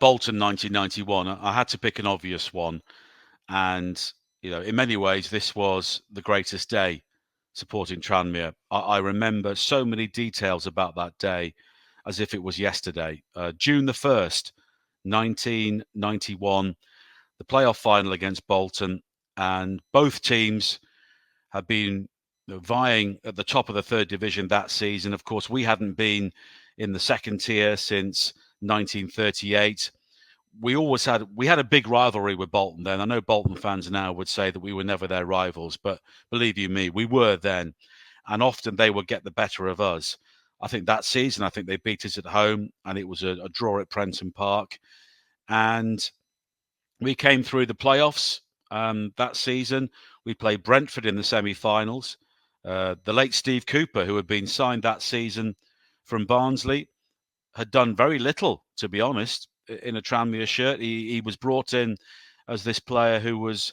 Bolton 1991. I had to pick an obvious one. And, in many ways, this was the greatest day supporting Tranmere. I remember so many details about that day as if it was yesterday. June the 1st, 1991, the playoff final against Bolton. And both teams had been vying at the top of the third division that season. Of course, we hadn't been in the second tier since 1938. We had a big rivalry with Bolton then. I know Bolton fans now would say that we were never their rivals, but believe you me, we were then. And often they would get the better of us. I think that season, I think they beat us at home, and it was a draw at Prenton Park. And we came through the playoffs that season. We played Brentford in the semi-finals. The late Steve Cooper, who had been signed that season from Barnsley, had done very little, to be honest, in a Tranmere shirt. He was brought in as this player who was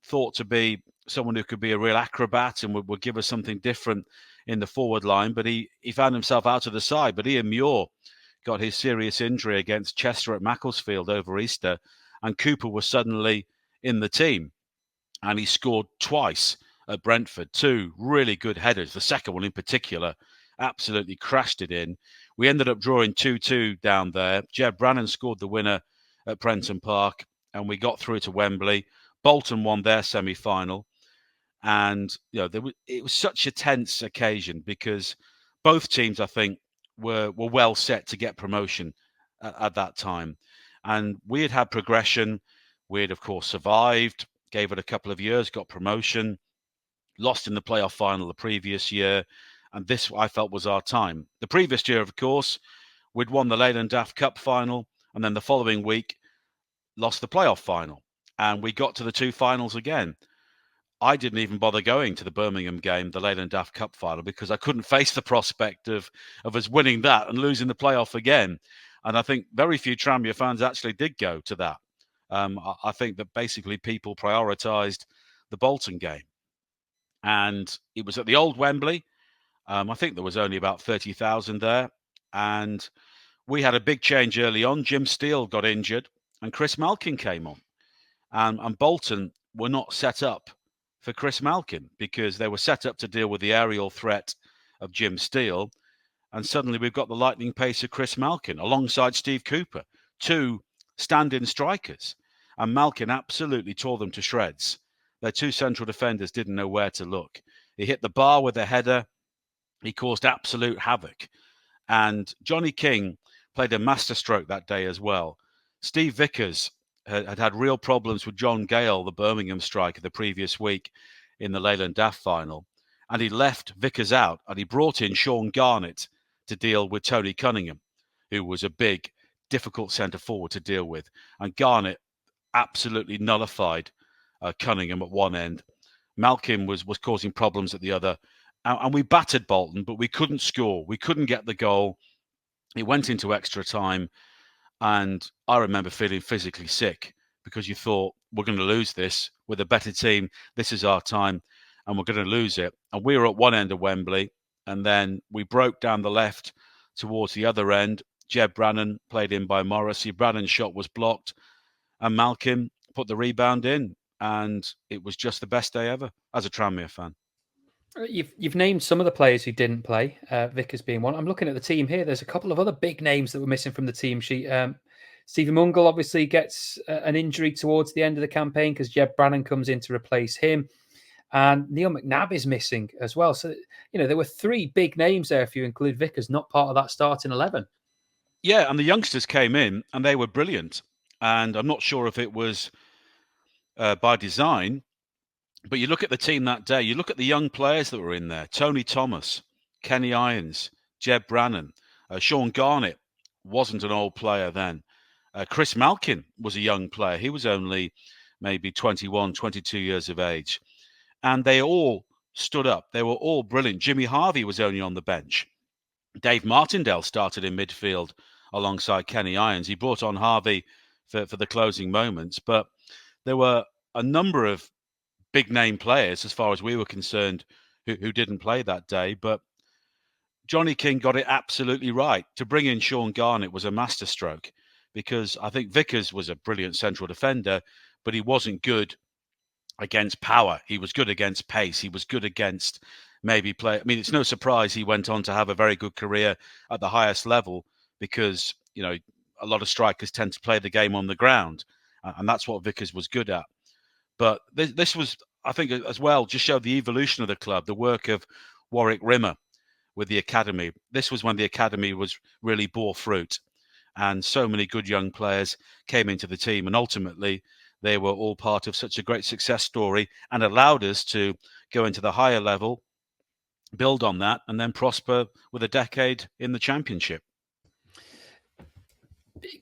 thought to be someone who could be a real acrobat and would give us something different in the forward line. But he found himself out of the side. But Ian Muir got his serious injury against Chester at Macclesfield over Easter, and Cooper was suddenly in the team. And he scored twice at Brentford, two really good headers. The second one in particular absolutely crashed it in. We ended up drawing 2-2 down there. Jeb Brannan scored the winner at Prenton Park, and we got through to Wembley. Bolton won their semi-final. And it was such a tense occasion because both teams, I think, were well set to get promotion at that time. And we had progression. We had, of course, survived, gave it a couple of years, got promotion, lost in the playoff final the previous year. And this, I felt, was our time. The previous year, of course, we'd won the Leyland Daft Cup final. And then the following week, lost the playoff final. And we got to the two finals again. I didn't even bother going to the Birmingham game, the Leyland Daft Cup final, because I couldn't face the prospect of us winning that and losing the playoff again. And I think very few Tranmere fans actually did go to that. I think that basically people prioritised the Bolton game. And it was at the old Wembley. I think there was only about 30,000 there. And we had a big change early on. Jim Steele got injured and Chris Malkin came on. And Bolton were not set up for Chris Malkin because they were set up to deal with the aerial threat of Jim Steele. And suddenly we've got the lightning pace of Chris Malkin alongside Steve Cooper, two stand-in strikers. And Malkin absolutely tore them to shreds. Their two central defenders didn't know where to look. He hit the bar with a header. He caused absolute havoc. And Johnny King played a masterstroke that day as well. Steve Vickers had real problems with John Gale, the Birmingham striker, the previous week in the Leyland Daft final. And he left Vickers out and he brought in Sean Garnett to deal with Tony Cunningham, who was a big, difficult centre forward to deal with. And Garnett absolutely nullified Cunningham at one end. Malkin was causing problems at the other. And we battered Bolton, but we couldn't score. We couldn't get the goal. It went into extra time. And I remember feeling physically sick because you thought, we're going to lose this with a better team. This is our time and we're going to lose it. And we were at one end of Wembley and then we broke down the left towards the other end. Jeb Brannan played in by Morrissey. Brannan's shot was blocked and Malkin put the rebound in. And it was just the best day ever as a Tranmere fan. You've named some of the players who didn't play, Vickers being one. I'm looking at the team here. There's a couple of other big names that were missing from the team sheet. Stephen Mungle obviously gets an injury towards the end of the campaign because Jeb Brannan comes in to replace him. And Neil McNabb is missing as well. So, there were three big names there if you include Vickers, not part of that starting 11. Yeah, and the youngsters came in and they were brilliant. And I'm not sure if it was by design, but you look at the team that day, you look at the young players that were in there. Tony Thomas, Kenny Irons, Jeb Brannan, Sean Garnett wasn't an old player then. Chris Malkin was a young player. He was only maybe 21, 22 years of age. And they all stood up. They were all brilliant. Jimmy Harvey was only on the bench. Dave Martindale started in midfield alongside Kenny Irons. He brought on Harvey for the closing moments. But there were a number of big name players, as far as we were concerned, who didn't play that day. But Johnny King got it absolutely right. To bring in Sean Garnett was a masterstroke because I think Vickers was a brilliant central defender, but he wasn't good against power. He was good against pace. He was good against maybe play. I mean, it's no surprise he went on to have a very good career at the highest level because, a lot of strikers tend to play the game on the ground. And that's what Vickers was good at. But this was, I think, as well, just showed the evolution of the club, the work of Warwick Rimmer with the academy. This was when the academy was really bore fruit. And so many good young players came into the team. And ultimately, they were all part of such a great success story and allowed us to go into the higher level, build on that, and then prosper with a decade in the Championship.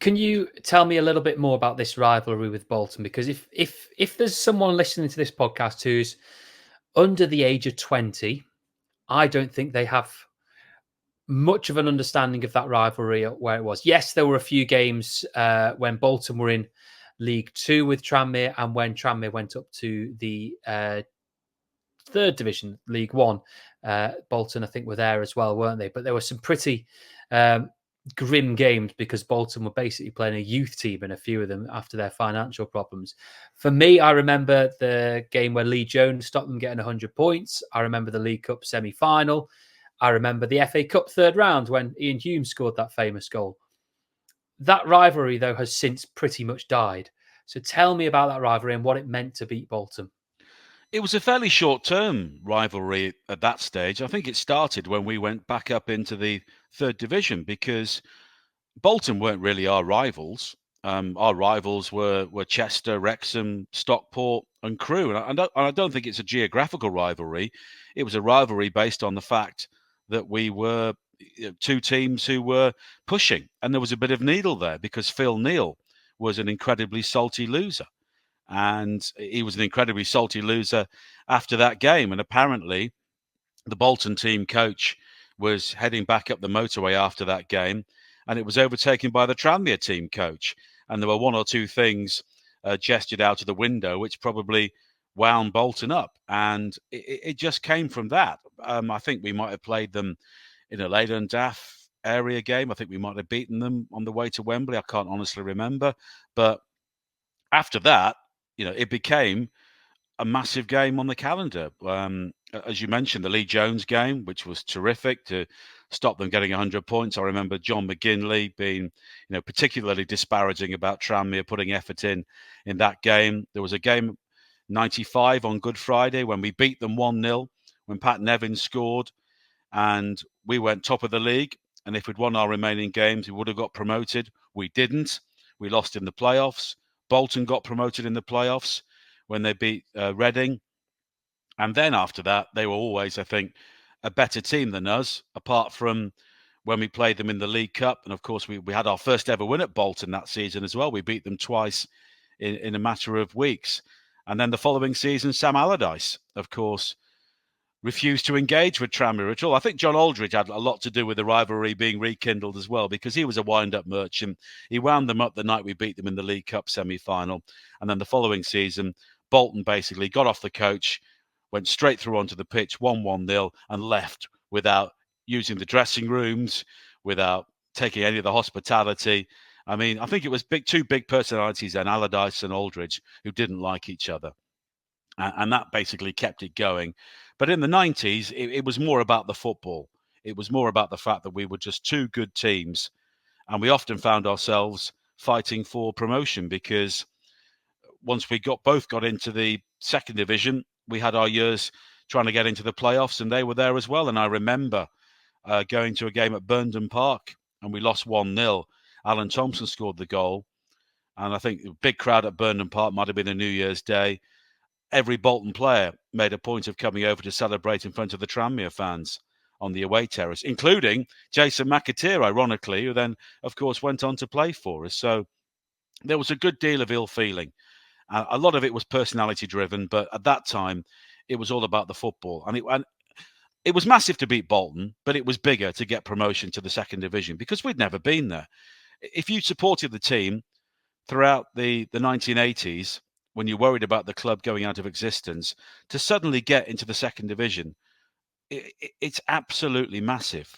Can you tell me a little bit more about this rivalry with Bolton? Because if there's someone listening to this podcast who's under the age of 20, I don't think they have much of an understanding of that rivalry where it was. Yes, there were a few games when Bolton were in League Two with Tranmere, and when Tranmere went up to the third division, League One. Bolton, I think, were there as well, weren't they? But there were some pretty grim games because Bolton were basically playing a youth team in a few of them after their financial problems. For me, I remember the game where Lee Jones stopped them getting 100 points. I remember the League Cup semi-final. I remember the FA Cup third round when Ian Hume scored that famous goal. That rivalry, though, has since pretty much died. So tell me about that rivalry and what it meant to beat Bolton. It was a fairly short-term rivalry at that stage. I think it started when we went back up into the third division because Bolton weren't really our rivals. Our rivals were Chester, Wrexham, Stockport, and Crewe. And I don't think it's a geographical rivalry. It was a rivalry based on the fact that we were two teams who were pushing. And there was a bit of needle there because Phil Neal was an incredibly salty loser. And he was an incredibly salty loser after that game. And apparently, the Bolton team coach was heading back up the motorway after that game, and it was overtaken by the Tranmere team coach. And there were one or two things gestured out of the window, which probably wound Bolton up. And it just came from that. I think we might have played them in a Leyland Daff area game. I think we might have beaten them on the way to Wembley. I can't honestly remember. But after that, it became a massive game on the calendar. As you mentioned, the Lee Jones game, which was terrific to stop them getting 100 points. I remember John McGinley being, particularly disparaging about Tranmere putting effort in that game. There was a game 95 on Good Friday when we beat them 1-0 when Pat Nevin scored and we went top of the league. And if we'd won our remaining games, we would have got promoted. We didn't. We lost in the playoffs. Bolton got promoted in the playoffs when they beat Reading. And then after that, they were always, I think, a better team than us, apart from when we played them in the League Cup. And of course, we had our first ever win at Bolton that season as well. We beat them twice in a matter of weeks. And then the following season, Sam Allardyce, of course, refused to engage with Tranmere at all. I think John Aldridge had a lot to do with the rivalry being rekindled as well, because he was a wind-up merchant. He wound them up the night we beat them in the League Cup semi-final. And then the following season, Bolton basically got off the coach, went straight through onto the pitch, won 1-0, and left without using the dressing rooms, without taking any of the hospitality. I mean, I think it was two big personalities then, Allardyce and Aldridge, who didn't like each other. And that basically kept it going. But in the 90s, it was more about the football. It was more about the fact that we were just two good teams. And we often found ourselves fighting for promotion because once we both got into the second division, we had our years trying to get into the playoffs, and they were there as well. And I remember going to a game at Burnden Park, and we lost 1-0. Alan Thompson scored the goal. And I think a big crowd at Burnden Park, might have been a New Year's Day. Every Bolton player made a point of coming over to celebrate in front of the Tranmere fans on the away terrace, including Jason McAteer, ironically, who then, of course, went on to play for us. So there was a good deal of ill feeling. A lot of it was personality driven, but at that time, it was all about the football. And it was massive to beat Bolton, but it was bigger to get promotion to the second division because we'd never been there. If you supported the team throughout the 1980s, when you're worried about the club going out of existence, to suddenly get into the second division, it's absolutely massive.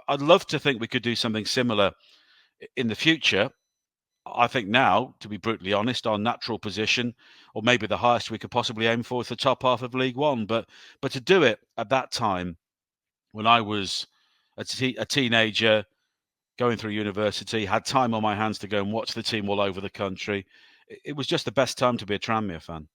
I'd love to think we could do something similar in the future. I think now, to be brutally honest, our natural position, or maybe the highest we could possibly aim for, is the top half of League One. But to do it at that time, when I was a teenager, going through university, had time on my hands to go and watch the team all over the country, it was just the best time to be a Tranmere fan.